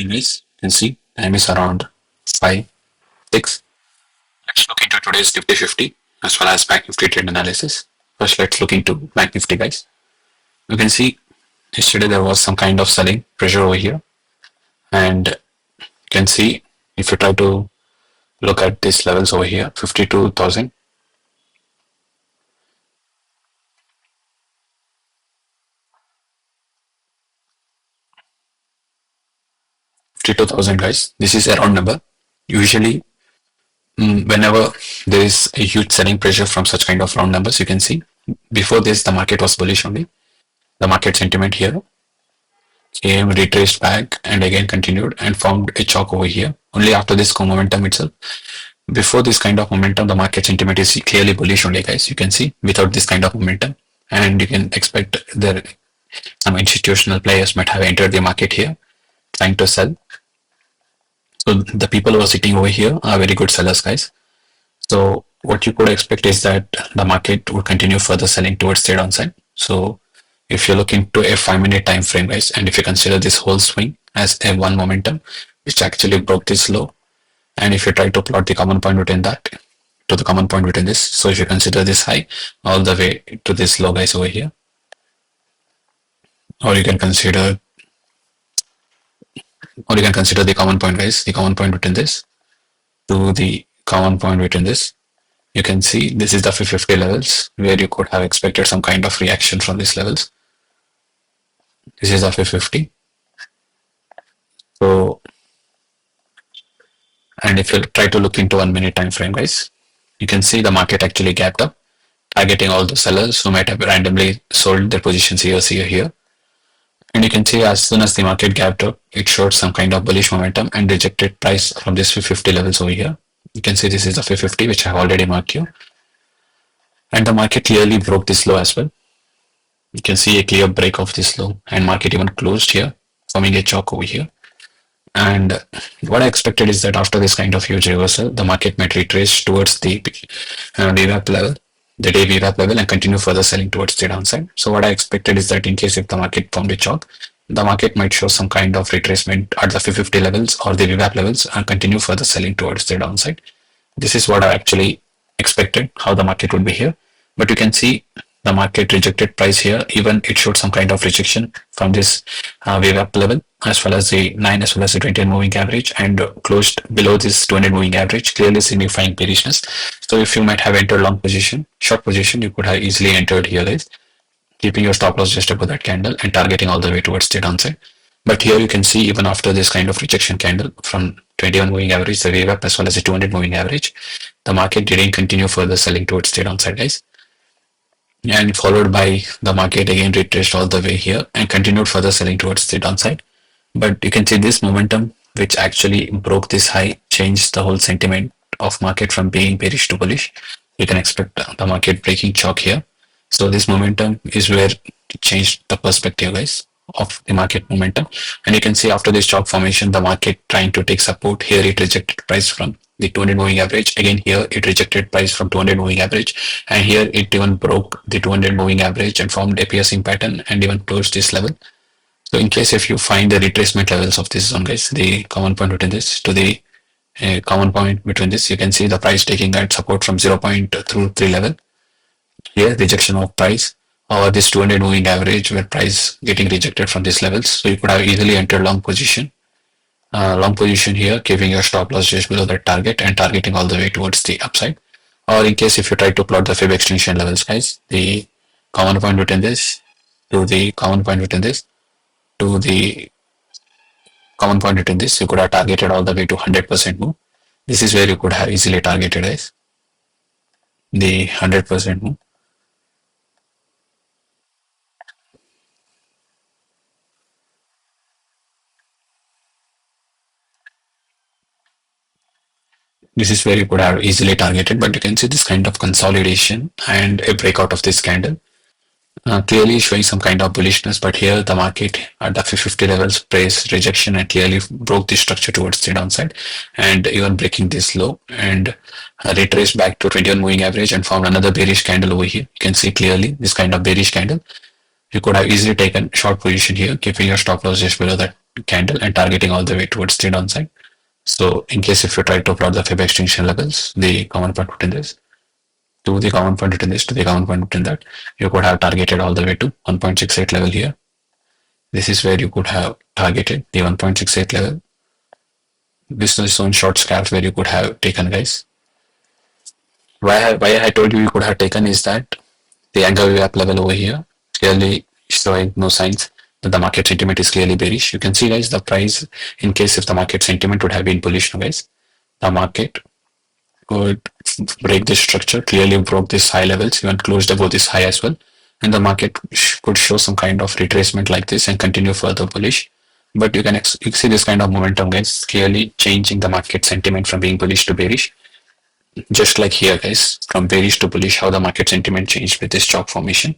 evening, guys. You can see time is around 5, 6. Let's look into today's Nifty 50 as well as Bank Nifty trend analysis. First, let's look into Bank Nifty, guys. You can see yesterday there was some kind of selling pressure over here, and you can see if you try to look at these levels over here, 52,000. 52,000, guys. This is a round number. Usually, whenever there is a huge selling pressure from such kind of round numbers, you can see before this the market was bullish only. The market sentiment here came, retraced back, and again continued and formed a chalk over here. Only after this momentum itself. Before this kind of momentum, the market sentiment is clearly bullish only, guys. You can see without this kind of momentum, and you can expect there some institutional players might have entered the market here trying to sell. So the people who are sitting over here are very good sellers, guys. So what you could expect is that the market would continue further selling towards the downside. So if you look into a 5-minute time frame, guys, and if you consider this whole swing as a one momentum, which actually broke this low, and if you try to plot the common point between that to the common point between this, so if you consider this high all the way to this low, guys, over here, or you can consider the common point, guys, the common point between this to the common point between this. You can see this is the 50 levels where you could have expected some kind of reaction from these levels. This is the 50. So, and if you try to look into 1-minute time frame, guys, you can see the market actually gapped up, targeting all the sellers who might have randomly sold their positions here. And you can see as soon as the market gapped up, it showed some kind of bullish momentum and rejected price from this 50 levels over here. You can see this is the 50, which I have already marked you. And the market clearly broke this low as well. You can see a clear break of this low, and market even closed here, forming a chalk over here. And what I expected is that after this kind of huge reversal, the market might retrace towards the VWAP level, the day VWAP level, and continue further selling towards the downside. So what I expected is that in case if the market formed a chalk, the market might show some kind of retracement at the 50 levels or the VWAP levels and continue further selling towards the downside. This is what I actually expected, how the market would be here. But you can see the market rejected price here. Even it showed some kind of rejection from this VWAP level as well as the 9 as well as the 20 moving average, and closed below this 200 moving average, clearly signifying bearishness. So if you might have entered long position, short position, you could have easily entered here, guys, keeping your stop loss just above that candle and targeting all the way towards the downside. But here you can see even after this kind of rejection candle from 21 moving average, the VWAP as well as the 200 moving average, the market didn't continue further selling towards the downside, guys. And followed by the market again retraced all the way here and continued further selling towards the downside. But you can see this momentum, which actually broke this high, changed the whole sentiment of market from being bearish to bullish. You can expect the market breaking chalk here. So this momentum is where it changed the perspective, guys, of the market momentum. And you can see after this chalk formation, the market trying to take support. Here it rejected price from the 200 moving average. Again here it rejected price from 200 moving average. And here it even broke the 200 moving average and formed a piercing pattern and even closed this level. So in case if you find the retracement levels of this zone, guys, the common point between this to the common point between this, you can see the price taking that support from 0.23 level. Here rejection of price, or this 200 moving average where price getting rejected from these levels. So you could have easily entered long position here, keeping your stop loss just below that target and targeting all the way towards the upside. Or in case if you try to plot the fib extension levels, guys, the common point between this to the common point between this to the common point between this, you could have targeted all the way to 100% move. This is where you could have easily targeted, guys, the 100% move. This is where you could have easily targeted, but you can see this kind of consolidation and a breakout of this candle, clearly showing some kind of bullishness. But here the market at the 50 levels placed rejection and clearly broke the structure towards the downside, and even breaking this low and retraced back to 21 moving average and found another bearish candle over here. You can see clearly this kind of bearish candle. You could have easily taken short position here, keeping your stop loss just below that candle and targeting all the way towards the downside. So in case if you try to plot the Fib extinction levels, the common point within this, to the common point within this, to the common point within that, you could have targeted all the way to 1.68 level here. This is where you could have targeted the 1.68 level. This is one short scalp where you could have taken, guys. Why I told you could have taken is that the anchor gap level over here clearly showing no signs that the market sentiment is clearly bearish. You can see, guys, the price, in case if the market sentiment would have been bullish, now guys, the market could break this structure, clearly broke this high levels, even closed above this high as well. And the market could show some kind of retracement like this and continue further bullish. But you can you see this kind of momentum, guys, clearly changing the market sentiment from being bullish to bearish. Just like here, guys, from bearish to bullish, how the market sentiment changed with this chalk formation.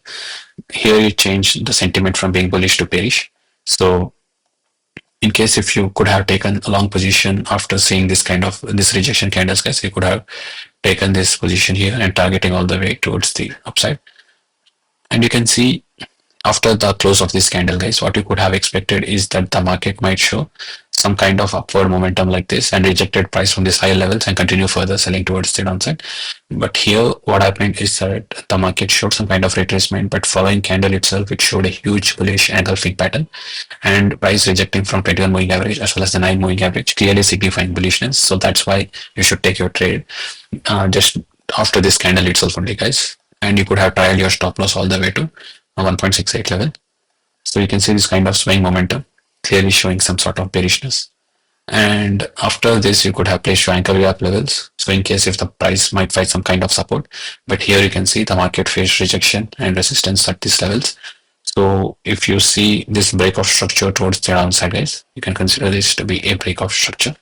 Here you change the sentiment from being bullish to bearish. So in case if you could have taken a long position after seeing this kind of this rejection candles, guys, you could have taken this position here and targeting all the way towards the upside. And you can see after the close of this candle, guys, what you could have expected is that the market might show some kind of upward momentum like this and rejected price from these higher levels and continue further selling towards the downside. But here what happened is that the market showed some kind of retracement, but following candle itself, it showed a huge bullish engulfing pattern and price rejecting from 21 moving average as well as the 9 moving average, clearly signifying bullishness. So that's why you should take your trade just after this candle itself only, guys. And you could have tried your stop loss all the way to 1.68 level. So you can see this kind of swing momentum clearly showing some sort of bearishness. And after this, you could have placed your anchor gap levels. So in case if the price might find some kind of support, but here you can see the market faced rejection and resistance at these levels. So if you see this break of structure towards the downside, guys, you can consider this to be a break of structure.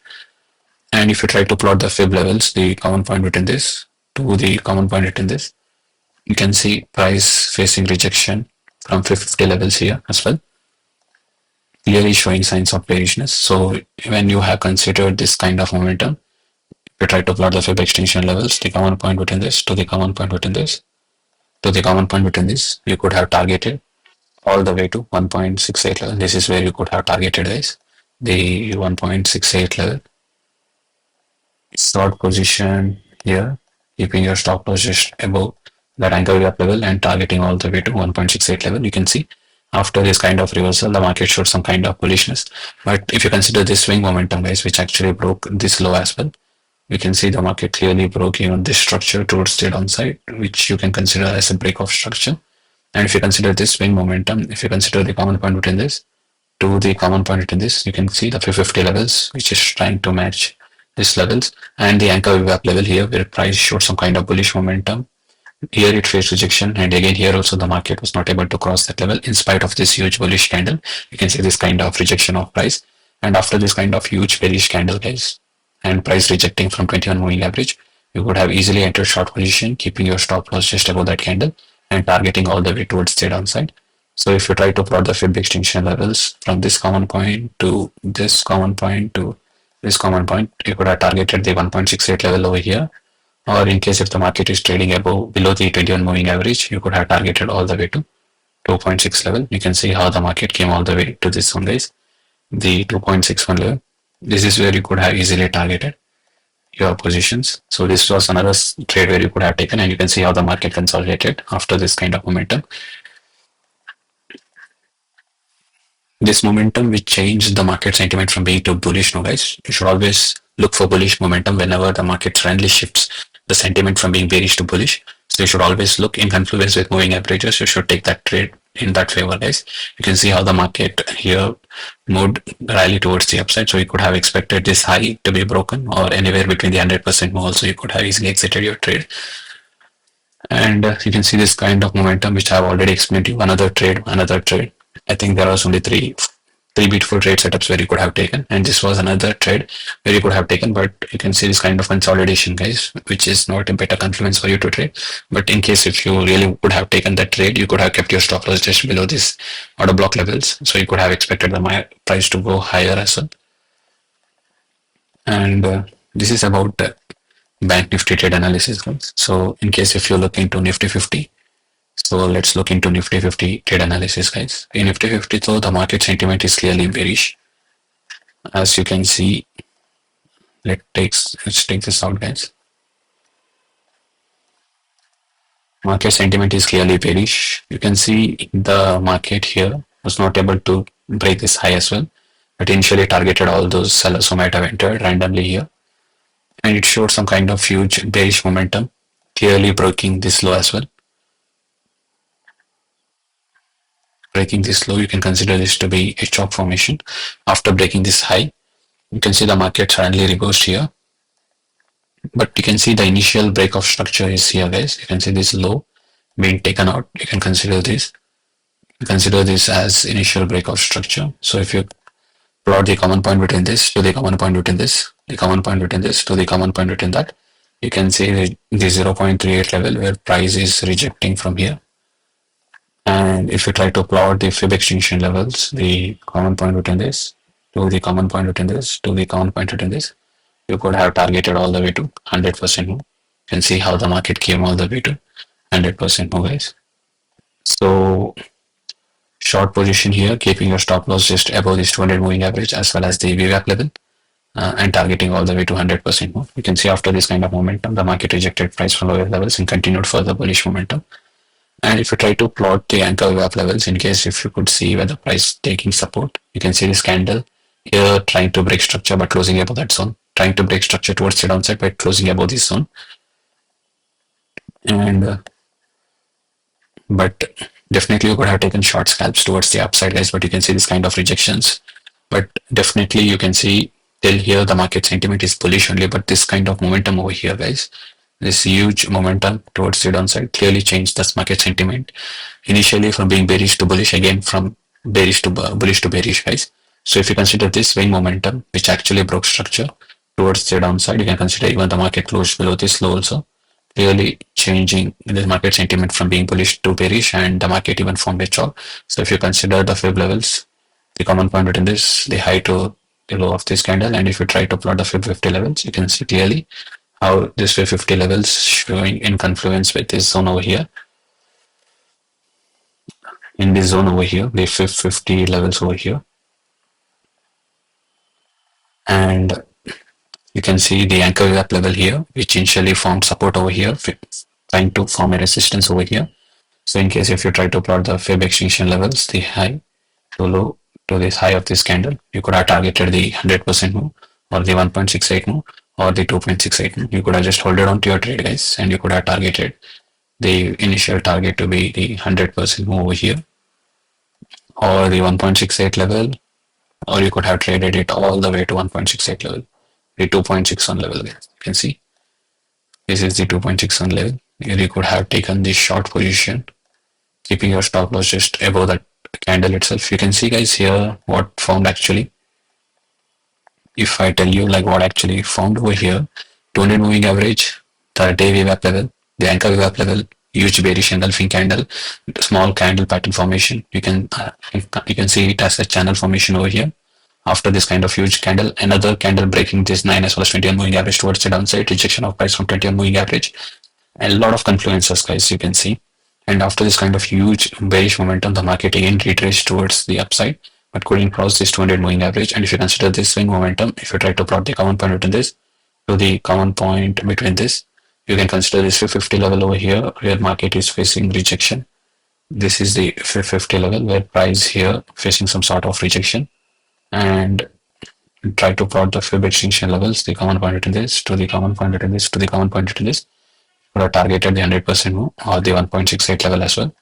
And if you try to plot the fib levels, the common point within this to the common point within this, you can see price facing rejection from 50 levels here as well, clearly showing signs of bearishness. So when you have considered this kind of momentum, you try to plot the fib extension levels, the common point within this to the common point within this to the common point within this, you could have targeted all the way to 1.68 level. This is where you could have targeted, guys, the 1.68 level. Short position here, keeping your stop loss just above that anchor gap level and targeting all the way to 1.68 level. You can see after this kind of reversal, the market showed some kind of bullishness. But if you consider this swing momentum, guys, which actually broke this low as well, you can see the market clearly broke even this structure towards the downside, which you can consider as a break of structure. And if you consider this swing momentum, if you consider the common point between this to the common point between this, you can see the 50 levels, which is trying to match these levels, and the anchor gap level here where price showed some kind of bullish momentum. Here it faced rejection, and again here also the market was not able to cross that level in spite of this huge bullish candle. You can see this kind of rejection of price, and after this kind of huge bearish candle, guys, and price rejecting from 21 moving average, you could have easily entered short position, keeping your stop loss just above that candle and targeting all the way towards the downside. So if you try to plot the fib extinction levels from this common point to this common point to this common point, you could have targeted the 1.68 level over here. Or in case if the market is trading above below the 21 moving average, you could have targeted all the way to 2.6 level. You can see how the market came all the way to this one, guys, the 2.61 level. This is where you could have easily targeted your positions. So this was another trade where you could have taken, and you can see how the market consolidated after this kind of momentum. This momentum which changed the market sentiment from being to bullish. Now, guys, you should always look for bullish momentum whenever the market trendly shifts the sentiment from being bearish to bullish. So you should always look in confluence with moving averages. You should take that trade in that favor, guys. You can see how the market here moved rally towards the upside. So you could have expected this high to be broken, or anywhere between the 100% move. Also, you could have easily exited your trade. And you can see this kind of momentum, which I have already explained to you. Another trade. I think there was only three beautiful trade setups where you could have taken, and this was another trade where you could have taken. But you can see this kind of consolidation, guys, which is not a better confluence for you to trade. But in case if you really would have taken that trade, you could have kept your stop loss just below this order block levels, so you could have expected the price to go higher as well. And this is about the bank Nifty trade analysis, guys. So in case if you look into Nifty 50, so let's look into Nifty 50 trade analysis, guys. In Nifty 50, though, the market sentiment is clearly bearish. As you can see, let's take this out, guys. Market sentiment is clearly bearish. You can see the market here was not able to break this high as well. It initially targeted all those sellers who might have entered randomly here, and it showed some kind of huge bearish momentum, clearly breaking this low as well. Breaking this low, you can consider this to be a chop formation. After breaking this high, you can see the market suddenly reversed here, but you can see the initial break of structure is here, guys. You can see this low being taken out. You can consider this as initial break of structure. So if you plot the common point between this to the common point between this, the common point between this to the common point between that, you can see the 0.38 level where price is rejecting from here. And if you try to plot the fib extinction levels, the common point between this to the common point between this to the common point between this, you could have targeted all the way to 100% move. You can see how the market came all the way to 100% move, guys. So short position here, keeping your stop loss just above this 200 moving average as well as the VWAP level, and targeting all the way to 100% move. You can see after this kind of momentum, the market rejected price from lower levels and continued further bullish momentum. And if you try to plot the anchor VWAP levels, in case if you could see where the price taking support, you can see this candle here trying to break structure but closing above that zone, trying to break structure towards the downside by closing above this zone. And but definitely you could have taken short scalps towards the upside, guys, but you can see this kind of rejections. But definitely you can see till here the market sentiment is bullish only, but this kind of momentum over here, guys, this huge momentum towards the downside clearly changed this market sentiment initially from being bearish to bullish, again from bearish to bullish to bearish, guys. So if you consider this swing momentum which actually broke structure towards the downside, you can consider even the market closed below this low also, clearly changing the market sentiment from being bullish to bearish, and the market even formed a chop. So if you consider the fib levels, the common point between this, the high to the low of this candle, and if you try to plot the fib 50 levels, you can see clearly how this fib 50 levels showing in confluence with this zone over here. In this zone over here, the fib 50 levels over here, and you can see the anchor gap level here, which initially formed support over here, trying to form a resistance over here. So in case if you try to plot the fib extinction levels, the high to low to this high of this candle, you could have targeted the 100% move or the 1.68 move or the 2.68 move. You could have just hold it on to your trade, guys, and you could have targeted the initial target to be the 100% move over here or the 1.68 level, or you could have traded it all the way to 1.68 level, the 2.61 level, guys. You can see this is the 2.61 level. Here you could have taken this short position, keeping your stop loss just above that candle itself. You can see, guys, here what formed actually. If I tell you like what actually formed over here, 200 moving average, the day VWAP level, the anchor VWAP level, huge bearish engulfing candle, small candle pattern formation. You can see it as a channel formation over here. After this kind of huge candle, another candle breaking this 9 as well as 21 moving average towards the downside, rejection of price from 21 moving average, and a lot of confluences, guys, you can see. And after this kind of huge bearish momentum, the market again retraced towards the upside, but couldn't cross this 200 moving average. And if you consider this swing momentum, if you try to plot the common point between this to the common point between this, you can consider this 50 level over here where market is facing rejection. This is the 50 level where price here facing some sort of rejection, and try to plot the fib extinction levels, the common point between this to the common point between this to the common point between this. Could have targeted the 100% move or the 1.68 level as well.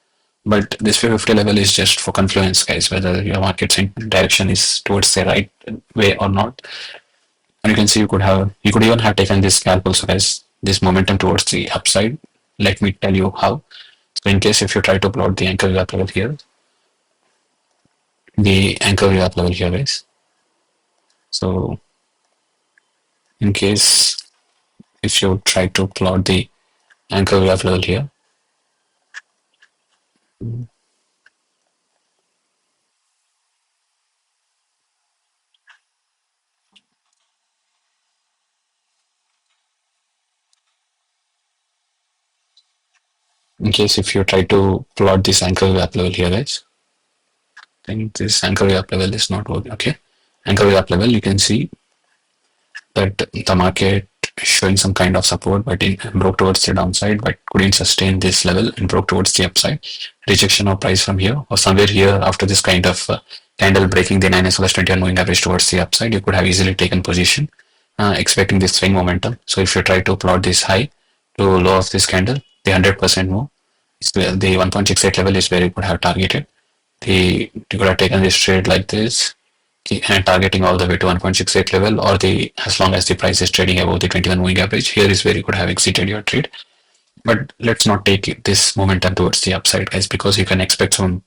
But this 50 level is just for confluence, guys, whether your market direction is towards the right way or not. And you can see you could even have taken this scalp also, guys, this momentum towards the upside. Let me tell you how. So in case if you try to plot the anchor gap level here, the anchor gap level here, guys. So in case if you try to plot the anchor gap level here, in case if you try to plot this anchor gap level here, guys, I think this anchor gap level is not working. Okay, anchor gap level, you can see that the market showing some kind of support, but it broke towards the downside, but couldn't sustain this level and broke towards the upside. Rejection of price from here or somewhere here after this kind of candle breaking the 9 as well as 21 moving average towards the upside, you could have easily taken position, expecting this swing momentum. So if you try to plot this high to low of this candle, the 100% move, the 1.68 level is where you could have targeted. You could have taken this trade like this and targeting all the way to 1.68 level, or the as long as the price is trading above the 21 moving average, here is where you could have exited your trade. But let's not take this momentum towards the upside, guys, because you can expect some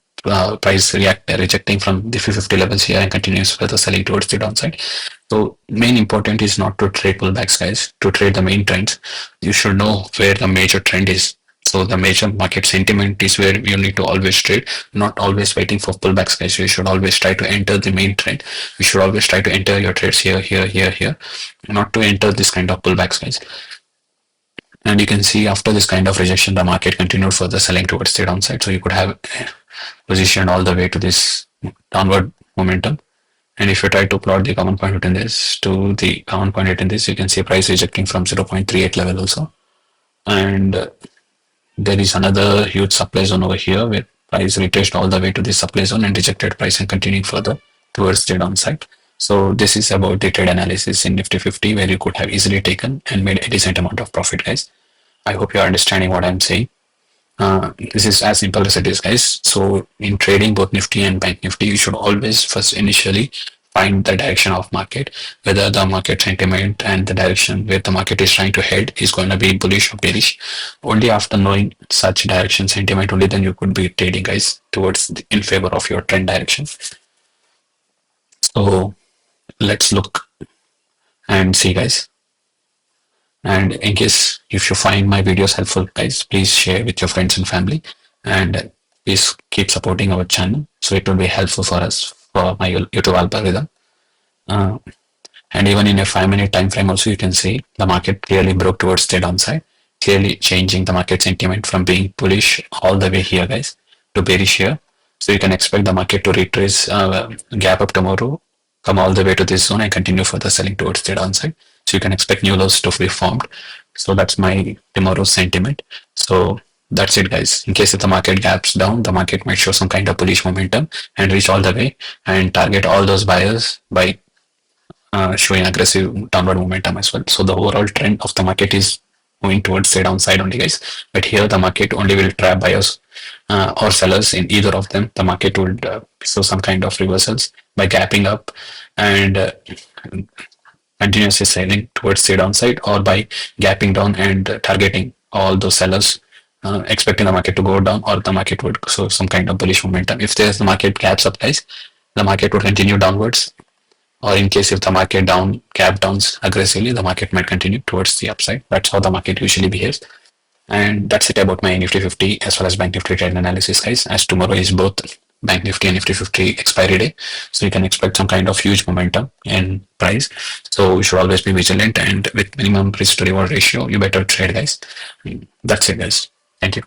price rejecting from the 50 levels here and continues further selling towards the downside. So main important is not to trade pullbacks, guys. To trade the main trends, you should know where the major trend is. So the major market sentiment is where you need to always trade, not always waiting for pullbacks, guys. You should always try to enter the main trend. You should always try to enter your trades here, here, here, here, not to enter this kind of pullbacks, guys. And you can see after this kind of rejection, the market continued further selling towards the downside. So you could have positioned all the way to this downward momentum. And if you try to plot the common point in this to the common point in this, you can see price rejecting from 0.38 level also. And there is another huge supply zone over here where price retraced all the way to the supply zone and rejected price and continuing further towards the downside. So this is about the trade analysis in Nifty 50 where you could have easily taken and made a decent amount of profit, guys. I hope you are understanding what I'm saying. This is as simple as it is, guys. So in trading both Nifty and Bank Nifty, you should always first initially find the direction of market, whether the market sentiment and the direction where the market is trying to head is going to be bullish or bearish. Only after knowing such direction sentiment, only then you could be trading, guys, in favor of your trend direction. So let's look and see, guys. And in case if you find my videos helpful, guys, please share with your friends and family, and please keep supporting our channel. So it will be helpful for us for my YouTube algorithm. And even in a 5-minute time frame also, you can see the market clearly broke towards the downside, clearly changing the market sentiment from being bullish all the way here, guys, to bearish here. So you can expect the market to retrace gap up tomorrow, come all the way to this zone and continue further selling towards the downside. So you can expect new lows to be formed. So that's my tomorrow's sentiment. So that's it, guys. In case if the market gaps down, the market might show some kind of bullish momentum and reach all the way and target all those buyers by showing aggressive downward momentum as well. So the overall trend of the market is moving towards the downside only, guys. But here the market only will trap buyers or sellers in either of them. The market would show some kind of reversals by gapping up and continuously selling towards the downside, or by gapping down and targeting all those sellers, expecting the market to go down, or the market would show some kind of bullish momentum. If there's the market gaps up, guys, the market would continue downwards, or in case if the market gap downs aggressively, the market might continue towards the upside. That's how the market usually behaves. And that's it about my Nifty 50 as well as Bank Nifty trend analysis, guys, as tomorrow is both Bank Nifty and Nifty 50 expiry day. So you can expect some kind of huge momentum in price. So you should always be vigilant, and with minimum risk to reward ratio, you better trade, guys. That's it, guys. Thank you.